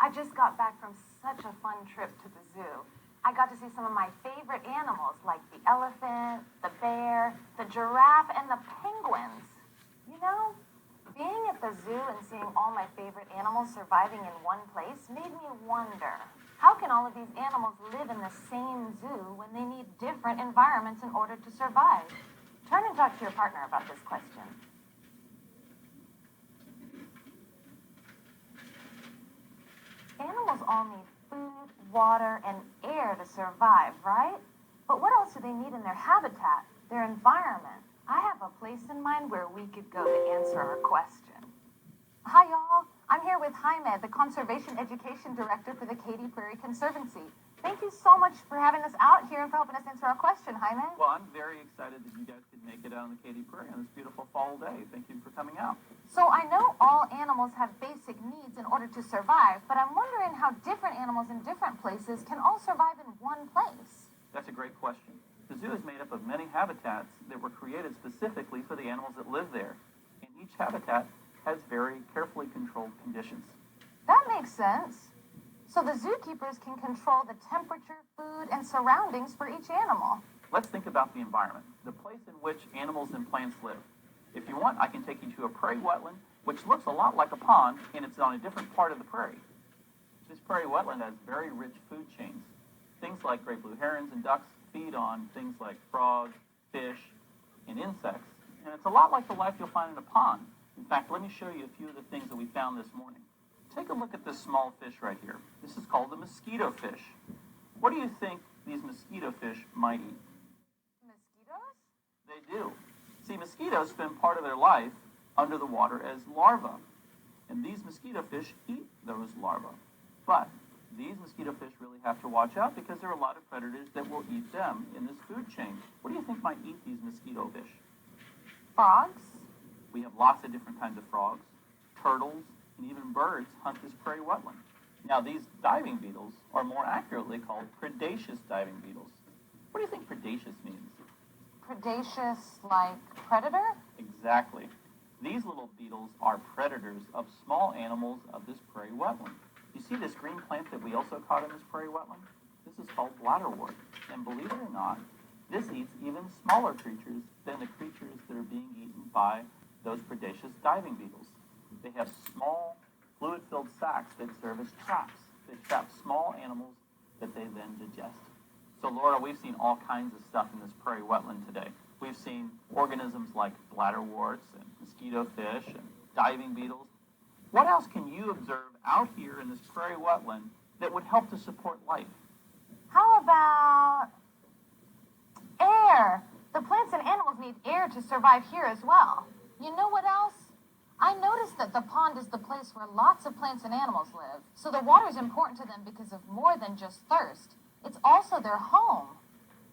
I just got back from such a fun trip to the zoo. I got to see some of my favorite animals like the elephant, the bear, the giraffe, and the penguins. You know, being at the zoo and seeing all my favorite animals surviving in one place made me wonder, how can all of these animals live in the same zoo when they need different environments in order to survive? Turn and talk to your partner about this question. Animals all need food, water, and air to survive, right? But what else do they need in their habitat, their environment? I have a place in mind where we could go to answer our question. Hi, y'all. I'm here with Jaime, the Conservation Education Director for the Katy Prairie Conservancy. Thank you so much for having us out here and for helping us answer our question, Jaime. Well, I'm very excited that you guys could make it out on the Katy Prairie on this beautiful fall day. Thank you for coming out. So I know all animals have basic needs in order to survive, but I'm wondering how different animals in different places can all survive in one place. That's a great question. The zoo is made up of many habitats that were created specifically for the animals that live there. And each habitat has very carefully controlled conditions. That makes sense. So the zookeepers can control the temperature, food, and surroundings for each animal. Let's think about the environment, the place in which animals and plants live. If you want, I can take you to a prairie wetland, which looks a lot like a pond, and it's on a different part of the prairie. This prairie wetland has very rich food chains. Things like great blue herons and ducks feed on things like frogs, fish, and insects. And it's a lot like the life you'll find in a pond. In fact, let me show you a few of the things that we found this morning. Take a look at this small fish right here. This is called the mosquito fish. What do you think these mosquito fish might eat? Mosquitoes? They do. See, mosquitoes spend part of their life under the water as larvae. And these mosquito fish eat those larvae. But these mosquito fish really have to watch out because there are a lot of predators that will eat them in this food chain. What do you think might eat these mosquito fish? Frogs? We have lots of different kinds of frogs, turtles, and even birds hunt this prairie wetland. Now, these diving beetles are more accurately called predaceous diving beetles. What do you think predaceous means? Predaceous, like predator? Exactly. These little beetles are predators of small animals of this prairie wetland. You see this green plant that we also caught in this prairie wetland? This is called Bladder Wart. And believe it or not, this eats even smaller creatures than the creatures that are being eaten by those predaceous diving beetles. They have small, fluid-filled sacs that serve as traps. They trap small animals that they then digest. So, Laura, we've seen all kinds of stuff in this prairie wetland today. We've seen organisms like bladder warts and mosquito fish and diving beetles. What else can you observe out here in this prairie wetland that would help to support life? How about air? The plants and animals need air to survive here as well. You know what else? I noticed that the pond is the place where lots of plants and animals live, so the water is important to them because of more than just thirst. It's also their home.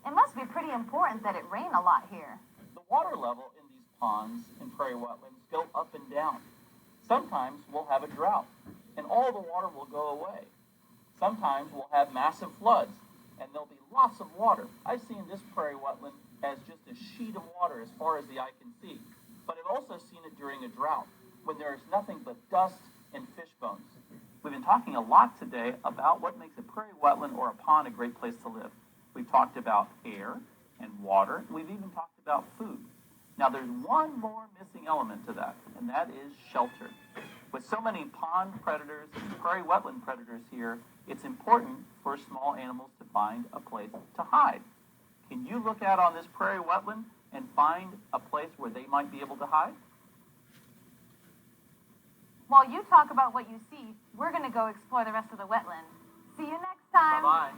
It must be pretty important that it rain a lot here. The water level in these ponds and prairie wetlands go up and down. Sometimes we'll have a drought, and all the water will go away. Sometimes we'll have massive floods, and there'll be lots of water. I've seen this prairie wetland as just a sheet of water as far as the eye can see. But I've also seen it during a drought, when there is nothing but dust and fish bones. We've been talking a lot today about what makes a prairie wetland or a pond a great place to live. We've talked about air and water. We've even talked about food. Now, there's one more missing element to that, and that is shelter. With so many pond predators and prairie wetland predators here, it's important for small animals to find a place to hide. Can you look out on this prairie wetland and find a place where they might be able to hide? While you talk about what you see, we're going to go explore the rest of the wetland. See you next time. Bye-bye.